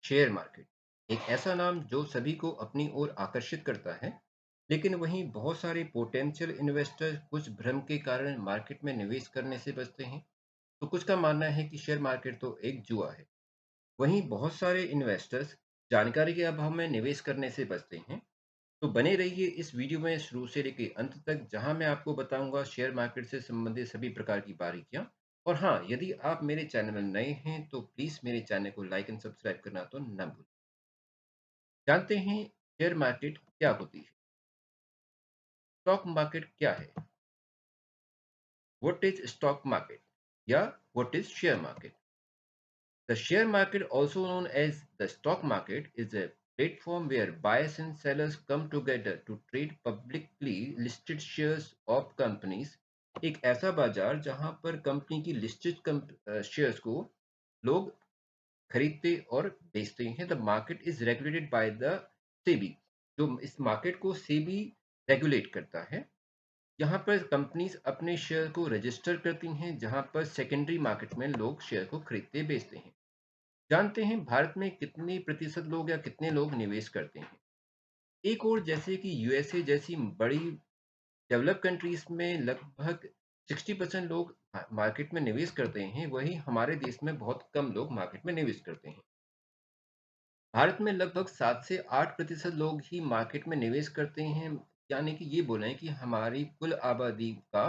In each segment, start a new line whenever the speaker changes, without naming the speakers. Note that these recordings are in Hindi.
शेयर मार्केट एक ऐसा नाम जो सभी को अपनी ओर आकर्षित करता है, लेकिन वहीं बहुत सारे पोटेंशियल इन्वेस्टर कुछ भ्रम के कारण मार्केट में निवेश करने से बचते हैं। तो कुछ का मानना है कि शेयर मार्केट तो एक जुआ है। वहीं बहुत सारे इन्वेस्टर्स जानकारी के अभाव में निवेश करने से बचते हैं। तो बने रहिए इस वीडियो में शुरू से लेकर अंत तक, जहां मैं आपको बताऊंगा शेयर मार्केट से संबंधित सभी प्रकार की बारीकियां। और हाँ, यदि आप मेरे चैनल में नए हैं तो प्लीज़ मेरे चैनल को लाइक एंड सब्सक्राइब करना तो न भूलें। जानते हैं शेयर मार्केट क्या होती है? स्टॉक मार्केट क्या है? व्हाट इज स्टॉक मार्केट या what is share market? The share market, also known as the stock market, is a platform where buyers and sellers come together to trade publicly listed shares of companies. एक ऐसा बाजार जहां पर कंपनी की लिस्टेड शेयर्स को लोग खरीदते और बेचते हैं। The market is regulated by the SEBI, जो इस मार्केट को सेबी रेगुलेट करता है। यहाँ पर कंपनीज अपने शेयर को रजिस्टर करती हैं, जहां पर सेकेंडरी मार्केट में लोग शेयर को खरीदते बेचते हैं। जानते हैं भारत में कितने प्रतिशत लोग या कितने लोग निवेश करते हैं? एक और जैसे कि यूएसए जैसी बड़ी डेवलप कंट्रीज में लगभग 60% लोग मार्केट में निवेश करते हैं, वहीं हमारे देश में बहुत कम लोग मार्केट में निवेश करते हैं। भारत में लगभग 7 से 8% लोग ही मार्केट में निवेश करते हैं। यानी कि ये बोलें कि हमारी कुल आबादी का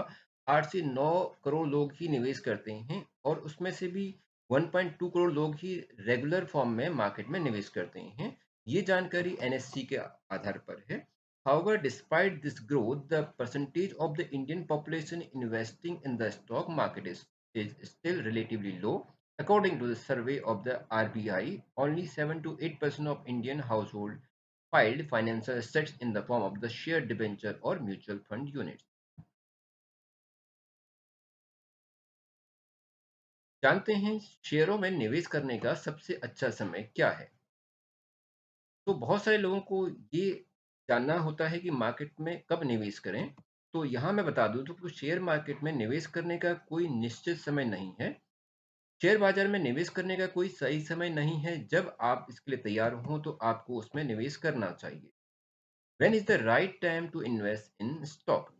8 से 9 करोड़ लोग ही निवेश करते हैं, और उसमें से भी 1.2 करोड़ लोग ही रेगुलर फॉर्म में मार्केट में निवेश करते हैं। ये जानकारी एनएससी के आधार पर है। However, despite this growth, the percentage of the Indian population investing in the stock market is still relatively low. According to the survey of the RBI, only 7 to 8% of Indian households filed financial assets in the form of the share debenture or mutual fund units. जानते हैं शेयरों में निवेश करने का सबसे अच्छा समय क्या है? तो बहुत सारे लोगों को ये जानना होता है कि मार्केट में कब निवेश करें। तो यहाँ मैं बता दूं तो शेयर मार्केट में निवेश करने का कोई निश्चित समय नहीं है। शेयर बाजार में निवेश करने का कोई सही समय नहीं है। जब आप इसके लिए तैयार हों तो आपको उसमें निवेश करना चाहिए। When is the right time to invest in stock?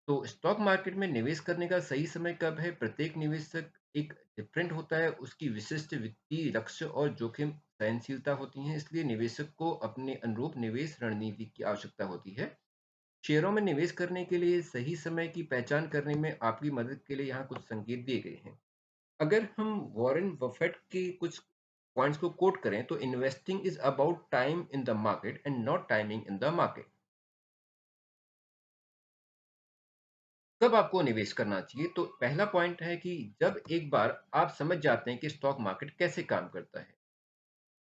तो स्टॉक मार्केट में निवेश करने का सही समय कब है? प्रत्येक निवेशक एक डिफरेंट होता है, उसकी विशिष्ट वित्तीय लक्ष्य और जोखिम सहनशीलता होती है, इसलिए निवेशक को अपने अनुरूप निवेश रणनीति की आवश्यकता होती है। शेयरों में निवेश करने के लिए सही समय की पहचान करने में आपकी मदद के लिए यहाँ कुछ संकेत दिए गए हैं। अगर हम वॉरेन बफेट के कुछ पॉइंट्स को कोट करें तो investing is about time in the market and not timing in the market. कब आपको निवेश करना चाहिए? तो पहला पॉइंट है कि जब एक बार आप समझ जाते हैं कि स्टॉक मार्केट कैसे काम करता है।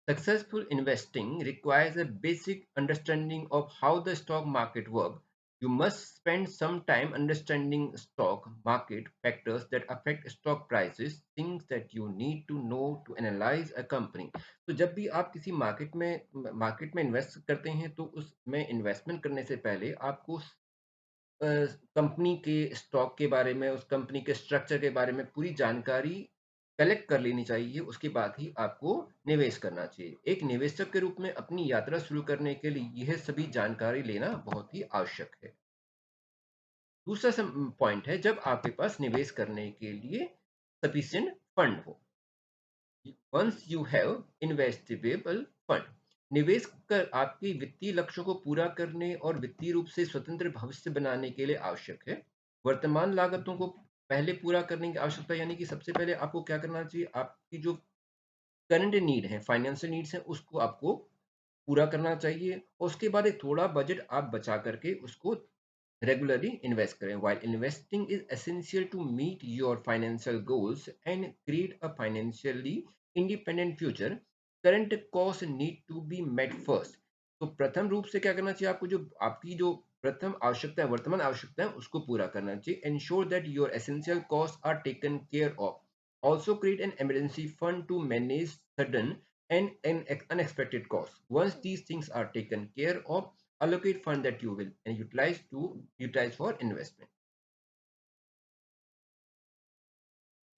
Successful investing requires a basic understanding of how the stock market works. You must spend some time understanding stock market factors that affect stock prices, things that you need to know to analyze a company. तो जब भी आप किसी मार्केट में इन्वेस्ट करते हैं तो उसमें इन्वेस्टमेंट करने से पहले आपको कंपनी के स्टॉक के बारे में, उस कंपनी के स्ट्रक्चर के बारे में पूरी जानकारी कलेक्ट कर लेनी चाहिए। उसके बाद ही आपको निवेश करना चाहिए। एक निवेशक के रूप में अपनी यात्रा शुरू करने के लिए यह सभी जानकारी लेना बहुत ही आवश्यक है। दूसरा पॉइंट है, जब आपके पास निवेश करने के लिए सफिशिएंट फंड हो। Once you have investable fund, निवेश कर आपके वित्तीय लक्ष्यों को पूरा करने और वित्तीय रूप से स्वतंत्र भविष्य बनाने के लिए आवश्यक है। वर्तमान लागतों को पहले पूरा करने की आवश्यकता, यानी कि सबसे पहले आपको क्या करना चाहिए? आपकी जो करंट नीड है, फाइनेंशियल नीड्स है, उसको आपको पूरा करना चाहिए, और उसके बाद एक थोड़ा बजट आप बचा करके उसको regularly invest करें। While investing is essential to meet your financial goals and create a financially independent future, current costs need to be met first. तो प्रथम रूप से क्या करना चाहिए आपको? जो आपकी जो प्रथम आवश्यकता है, वर्तमान आवश्यकता है, उसको पूरा करना चाहिए। Ensure that your essential costs are taken care of. Also create an emergency fund to manage sudden and unexpected costs. Once these things are taken care of, allocate fund that you will and utilize for investment.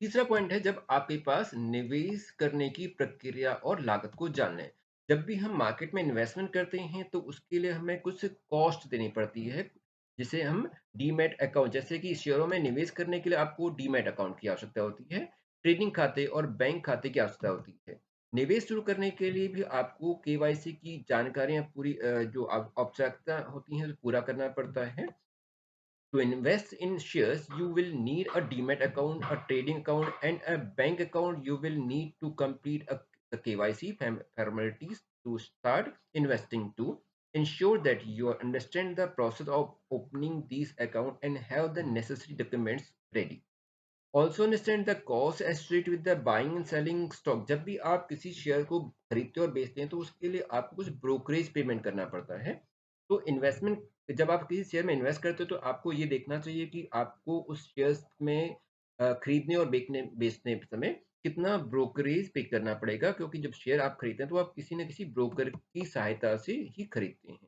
तीसरा पॉइंट है, जब आपके पास निवेश करने की प्रक्रिया और लागत को जान लें। जब भी हम मार्केट में इन्वेस्टमेंट करते हैं तो उसके लिए हमें कुछ कॉस्ट देनी पड़ती है, जिसे हम डीमैट अकाउंट, जैसे कि शेयरों में निवेश करने के लिए आपको डीमैट अकाउंट की आवश्यकता होती है, ट्रेडिंग खाते और बैंक खाते की आवश्यकता होती है। निवेश शुरू करने के लिए भी आपको केवाईसी की जानकारियाँ पूरी जो औपचारिकता होती हैं, पूरा करना पड़ता है। To invest in shares, you will need a demat account, a trading account, and a bank account. You will need to complete the KYC formalities to start investing. To ensure that you understand the process of opening these accounts and have the necessary documents ready. Also understand the cost associated with the buying and selling stock. जब भी आप किसी शेयर को खरीदते और बेचते हैं तो उसके लिए आपको कुछ ब्रोकरेज पेमेंट करना पड़ता है। तो इन्वेस्टमेंट, जब आप किसी शेयर में इन्वेस्ट करते हो तो आपको ये देखना चाहिए कि आपको उस शेयर्स में खरीदने और बेचने बेचने समय कितना ब्रोकरेज पे करना पड़ेगा, क्योंकि जब शेयर आप खरीदते हैं तो आप किसी न किसी ब्रोकर की सहायता से ही खरीदते हैं।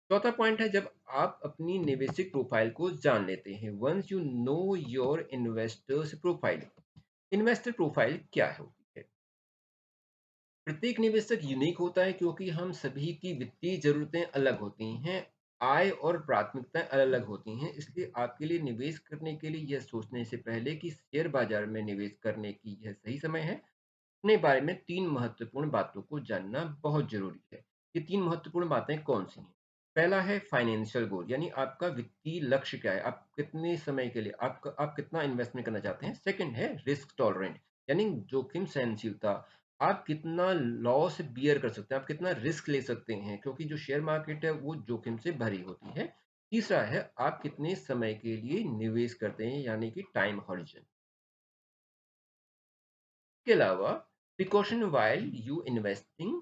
चौथा पॉइंट है, जब आप अपनी निवेशिक प्रोफाइल को जान लेते हैं। Once you know your investors profile. Investor profile क्या होती है? प्रत्येक निवेशक यूनिक होता है क्योंकि हम सभी की वित्तीय जरूरतें अलग होती हैं, आय और प्राथमिकताएं अलग अलग होती हैं। इसलिए आपके लिए निवेश करने के लिए यह सोचने से पहले कि शेयर बाजार में निवेश करने की यह सही समय है, अपने बारे में 3 महत्वपूर्ण बातों को जानना बहुत ज़रूरी है। ये 3 महत्वपूर्ण बातें कौन-सी हैं? पहला है फाइनेंशियल गोल, यानी आपका वित्तीय लक्ष्य क्या है? आप कितने समय के लिए आप कितना इन्वेस्टमेंट करना चाहते हैं? सेकंड है रिस्क टॉलरेंट, यानी जोखिम सहनशीलता। आप कितना लॉस बियर कर सकते हैं, आप कितना रिस्क ले सकते हैं, क्योंकि जो शेयर मार्केट है वो जोखिम से भरी होती है। तीसरा है आप कितने समय के लिए निवेश करते हैं, यानी कि टाइम हॉरिज़न। इसके अलावा प्रिकॉशन व्हाइल यू इन्वेस्टिंग।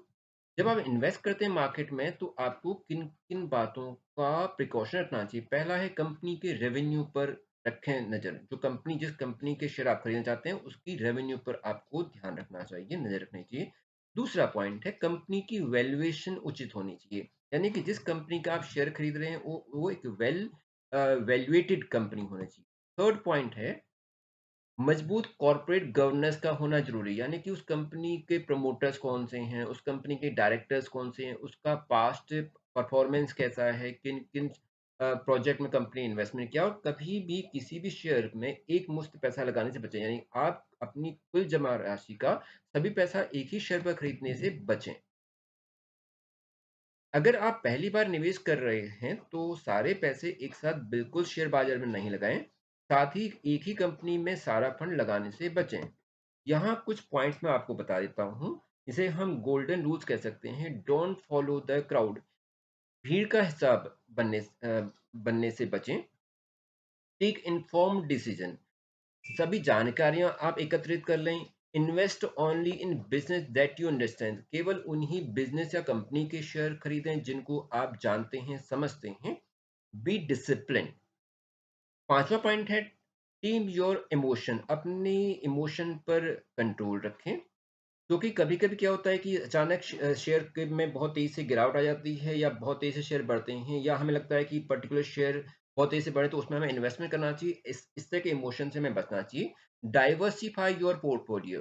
जब आप इन्वेस्ट करते हैं मार्केट में तो आपको किन किन बातों का प्रिकॉशन रखना चाहिए। पहला है कंपनी के रेवेन्यू पर रखें नज़र। जो कंपनी, जिस कंपनी के शेयर आप खरीदना चाहते हैं उसकी रेवेन्यू पर आपको ध्यान रखना चाहिए, नज़र रखनी चाहिए। दूसरा पॉइंट है कंपनी की वैल्यूएशन उचित होनी चाहिए, यानी कि जिस कंपनी का आप शेयर खरीद रहे हैं वो एक वैल्यूएटेड कंपनी होनी चाहिए। थर्ड पॉइंट है मजबूत कॉर्पोरेट गवर्नेंस का होना ज़रूरी है, यानी कि उस कंपनी के प्रमोटर्स कौन से हैं, उस कंपनी के डायरेक्टर्स कौन से हैं, उसका पास्ट परफॉर्मेंस कैसा है, किन-किन प्रोजेक्ट में कंपनी इन्वेस्टमेंट किया, और कभी भी किसी भी शेयर में एक मुश्त पैसा लगाने से बचें, यानी आप अपनी कुल जमा राशि का सभी पैसा एक ही शेयर पर खरीदने से बचें। अगर आप पहली बार निवेश कर रहे हैं, तो सारे पैसे एक साथ बिल्कुल शेयर बाजार में नहीं लगाएँ। साथ ही एक ही कंपनी में सारा फंड लगाने से बचें। यहाँ कुछ पॉइंट्स मैं आपको बता देता हूँ, जिसे हम गोल्डन रूल्स कह सकते हैं। Don't follow the crowd. भीड़ का हिसाब बनने से बचें। Take informed decision. सभी जानकारियाँ आप एकत्रित कर लें। Invest only in business that you understand. केवल उन्हीं बिज़नेस या कंपनी के शेयर खरीदें जिनको आप जानते हैं, समझते हैं। Be discipline. पाँचवाँ पॉइंट है टीम योर इमोशन। अपनी इमोशन पर कंट्रोल रखें, क्योंकि कभी-कभी क्या होता है कि अचानक शेयर के में बहुत तेज़ी से गिरावट आ जाती है, या बहुत तेज़ी से शेयर बढ़ते हैं, या हमें लगता है कि पर्टिकुलर शेयर बहुत तेज़ी से बढ़े तो उसमें हमें इन्वेस्टमेंट करना चाहिए। इस तरह के इमोशन से हमें बचना चाहिए। Diversify your portfolio.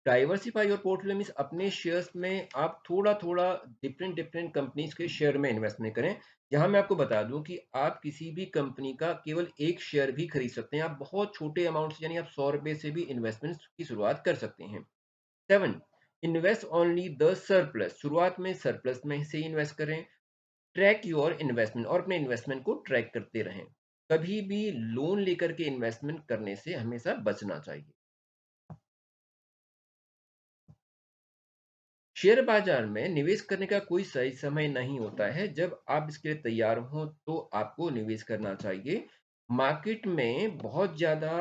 Diversify your portfolio means अपने शेयर्स में आप थोड़ा-थोड़ा डिफरेंट-डिफरेंट कंपनीज़ के शेयर में इन्वेस्टमेंट करें। यहाँ मैं आपको बता दूँ कि आप किसी भी कंपनी का केवल 1 शेयर भी खरीद सकते हैं। आप बहुत छोटे अमाउंट से, यानी आप ₹100 से भी इन्वेस्टमेंट्स की शुरुआत कर सकते हैं। 7 इन्वेस्ट ओनली द सरप्लस। शुरुआत में सरप्लस में से इन्वेस्ट करें। ट्रैक योर इन्वेस्टमेंट, और अपने इन्वेस्टमेंट को ट्रैक करते रहें। कभी भी लोन लेकर के इन्वेस्टमेंट करने से हमेशा बचना चाहिए। शेयर बाजार में निवेश करने का कोई सही समय नहीं होता है। जब आप इसके लिए तैयार हों तो आपको निवेश करना चाहिए। मार्केट में बहुत ज़्यादा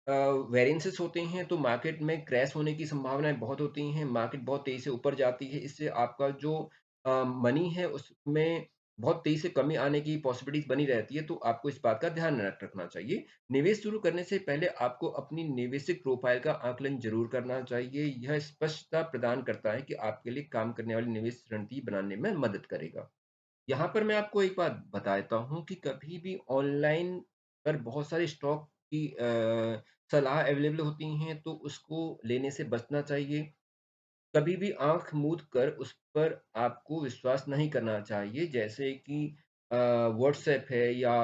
वेरिएंसेस होते हैं, तो मार्केट में क्रैश होने की संभावनाएँ बहुत होती हैं। मार्केट बहुत तेज़ी से ऊपर जाती है, इससे आपका जो मनी है उसमें बहुत तेज़ी से कमी आने की पॉसिबिलिटीज़ बनी रहती है, तो आपको इस बात का ध्यान रखना चाहिए। निवेश शुरू करने से पहले आपको अपनी निवेशिक प्रोफ़ाइल का आकलन ज़रूर करना चाहिए। यह स्पष्टता प्रदान करता है कि आपके लिए काम करने वाली निवेश रणनीति बनाने में मदद करेगा। यहाँ पर मैं आपको एक बात बता देता हूँ कि कभी भी ऑनलाइन पर बहुत सारे स्टॉक की सलाह अवेलेबल होती हैं, तो उसको लेने से बचना चाहिए। कभी भी आँख मूंद कर उस पर आपको विश्वास नहीं करना चाहिए। जैसे कि व्हाट्सएप है या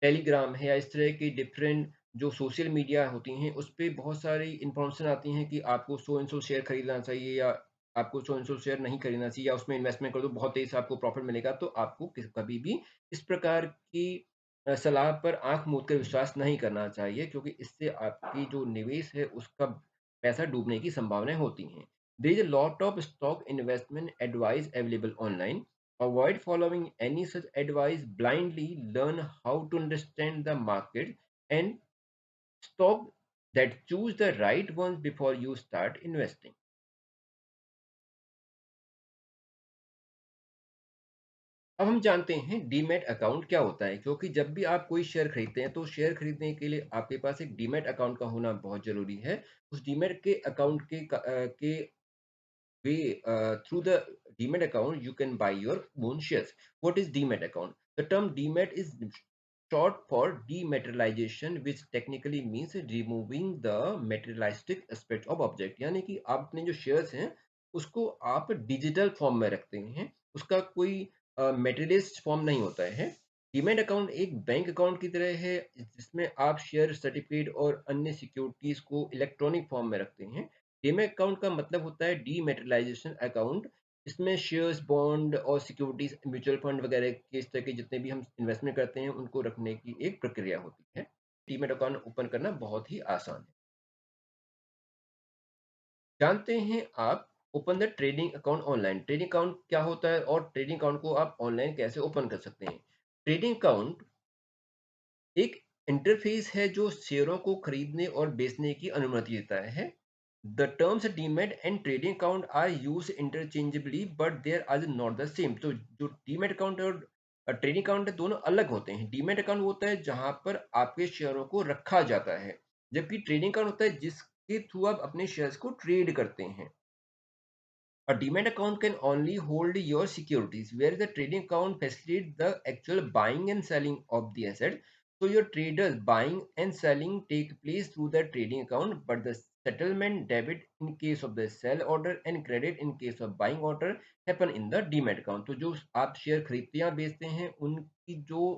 टेलीग्राम है या इस तरह की डिफरेंट जो सोशल मीडिया होती हैं, उस पे बहुत सारी इन्फॉर्मेशन आती हैं कि आपको सो एंड सो शेयर खरीदना चाहिए या आपको सो एंड सो शेयर नहीं खरीदना चाहिए या उसमें इन्वेस्टमेंट कर दो, बहुत तेज़ी से आपको प्रॉफ़िट मिलेगा। तो आपको कभी भी इस प्रकार की सलाह पर आँख मूंद कर विश्वास नहीं करना चाहिए, क्योंकि इससे आपकी जो निवेश है उसका पैसा डूबने की संभावनाएँ होती हैं। There is a lot of stock investment advice available online. Avoid following any such advice blindly. Learn how to understand the market and stock that choose the right ones before you start investing. अब हम जानते हैं डीमैट अकाउंट क्या होता है, क्योंकि जब भी आप कोई शेयर खरीदते हैं तो शेयर खरीदने के लिए आपके पास एक डीमैट अकाउंट का होना बहुत जरूरी है। उस डीमैट के अकाउंट के through the Demat account, you can buy your own shares. What is Demat account? The term Demat is short for dematerialization, which technically means removing the materialistic aspect of object. यानी कि आप अपने जो शेयर्स हैं उसको आप डिजिटल फॉर्म में रखते हैं, उसका कोई मेटेरियलिस्ट फॉर्म नहीं होता है। डीमैट अकाउंट एक बैंक अकाउंट की तरह है, जिसमें आप शेयर सर्टिफिकेट और अन्य सिक्योरिटीज को इलेक्ट्रॉनिक फॉर्म में रखते हैं। डीमैट अकाउंट का मतलब होता है डीमेटेरियलाइजेशन अकाउंट। इसमें शेयर्स, बॉन्ड और सिक्योरिटीज, म्यूचुअल फंड वगैरह के इस तरह के जितने भी हम इन्वेस्टमेंट करते हैं उनको रखने की एक प्रक्रिया होती है। डीमैट अकाउंट ओपन करना बहुत ही आसान है। जानते हैं आप open the trading account online. Trading account क्या होता है और ट्रेडिंग अकाउंट को आप ऑनलाइन कैसे ओपन कर सकते हैं? ट्रेडिंग अकाउंट एक इंटरफेस है जो शेयरों को खरीदने और बेचने की अनुमति देता है। The terms demat and trading account are use interchangeably but there are not the same. तो जो डीमैट अकाउंट और ट्रेडिंग अकाउंट है दोनों अलग होते हैं। डीमैट अकाउंट होता है जहां पर आपके शेयरों को रखा जाता है, जबकि ट्रेडिंग अकाउंट होता है जिसके थ्रू आप अपने शेयर्स को ट्रेड करते हैं। A demat account can only hold your securities, where the trading account facilitates the actual buying and selling of the asset. So your traders buying and selling take place through the trading account, but the settlement debit in case of the sell order and credit in case of buying order happen in the demat account. तो जो आप शेयर खरीदते या बेचते हैं उनकी जो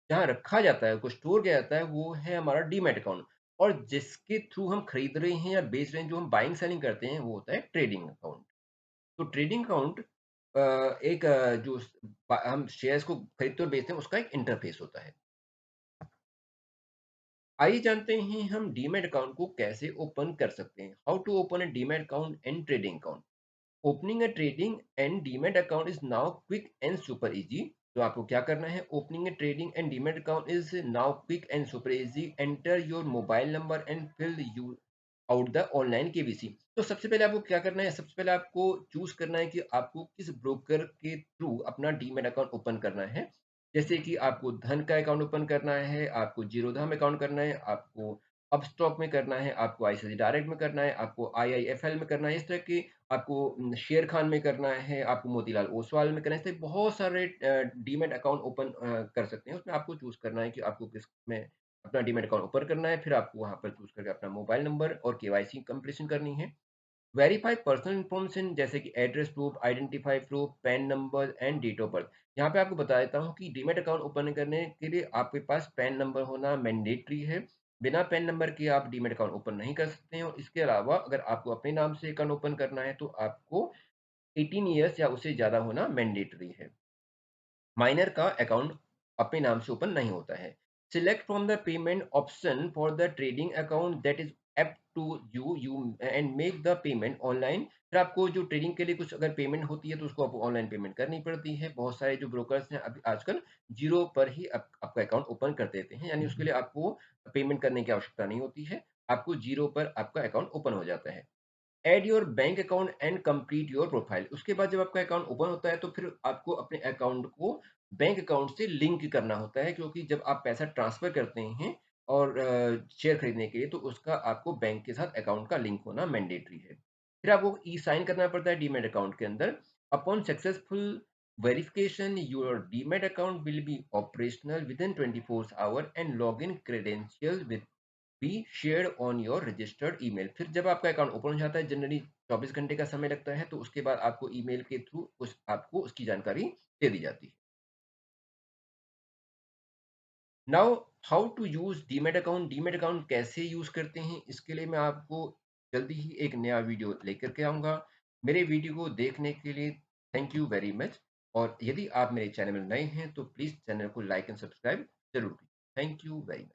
जहाँ रखा जाता है, उसको स्टोर किया जाता है, वो है हमारा डीमैट अकाउंट। और जिसके थ्रू हम खरीद रहे हैं या बेच रहे हैं, जो हम बाइंग सेलिंग करते हैं, वो होता है ट्रेडिंग अकाउंट। तो ट्रेडिंग अकाउंट एक जो हम शेयर्स को खरीदते और बेचते हैं उसका एक इंटरफेस होता है। आइए जानते हैं हम डीमैट अकाउंट को कैसे ओपन कर सकते हैं। How to open a demat account and trading account. Opening a trading and demat account is now quick and super easy. तो आपको क्या करना है? Opening a trading and demat account is now quick and super easy. Enter your mobile number and fill you out the online KYC. तो सबसे पहले आपको क्या करना है? सबसे पहले आपको चूज करना है कि आपको किस ब्रोकर के थ्रू अपना डीमैट अकाउंट ओपन करना है। जैसे कि आपको धन का अकाउंट ओपन करना है, आपको जीरोधा में अकाउंट करना है, आपको अपस्टॉक में करना है, आपको आईसीआईसीआई डायरेक्ट में करना है, आपको आईआईएफएल में करना है। इस तरह की आपको शेर खान में करना है, आपको मोतीलाल ओसवाल में करना है। इससे बहुत सारे डीमैट अकाउंट ओपन कर सकते हैं। उसमें आपको चूज़ करना है कि आपको किस में अपना डीमैट अकाउंट ओपन करना है। फिर आपको वहाँ पर चूज़ करके अपना मोबाइल नंबर और केवाईसी कंप्लीशन करनी है। वेरीफाई पर्सनल इन्फॉर्मेशन जैसे कि address proof, identify proof, PAN number and date of birth. यहाँ पे आपको बता देता हूँ कि डीमैट अकाउंट ओपन करने के लिए आपके पास पैन नंबर होना मैंडेटरी है। बिना पैन नंबर के आप डीमैट अकाउंट ओपन नहीं कर सकते हैं। और इसके अलावा अगर आपको अपने नाम से अकाउंट ओपन करना है तो आपको 18 ईयर्स या उससे ज़्यादा होना मैंडेटरी है। माइनर का अकाउंट अपने नाम से ओपन नहीं होता है। Select from the payment option for the trading account that is apt to you and make the payment online. फिर आपको जो ट्रेडिंग के लिए कुछ अगर पेमेंट होती है तो उसको आपको ऑनलाइन पेमेंट करनी पड़ती है। बहुत सारे जो ब्रोकर्स हैं अभी आजकल जीरो पर ही आपका अकाउंट ओपन कर देते हैं, यानी उसके लिए आपको पेमेंट करने की आवश्यकता नहीं होती है। आपको जीरो पर आपका अकाउंट ओपन हो जाता है। Add your bank account and complete your profile. उसके बाद जब आपका अकाउंट ओपन होता है तो फिर आपको अपने अकाउंट को बैंक अकाउंट से लिंक करना होता है, क्योंकि जब आप पैसा ट्रांसफर करते हैं और शेयर खरीदने के लिए तो उसका आपको बैंक के साथ अकाउंट का लिंक होना मैंडेटरी है। फिर आपको ई साइन करना पड़ता है डीमैट अकाउंट के अंदर। Upon successful verification your demat account will be operational with in 24 our and log in credential with be shared on your registered email. फिर जब आपका अकाउंट ओपन हो जाता है जनरली 24 घंटे का समय लगता है, तो उसके बाद आपको ईमेल के थ्रू उस आपको उसकी जानकारी दे दी जाती है। Now how to use demat account, demat account कैसे यूज़ करते हैं, इसके लिए मैं आपको जल्दी ही एक नया वीडियो लेकर के आऊँगा। मेरे वीडियो को देखने के लिए थैंक यू वेरी मच, और यदि आप मेरे चैनल में नए हैं, तो प्लीज़ चैनल को लाइक एंड सब्सक्राइब ज़रूर कीजिए। Thank you very much.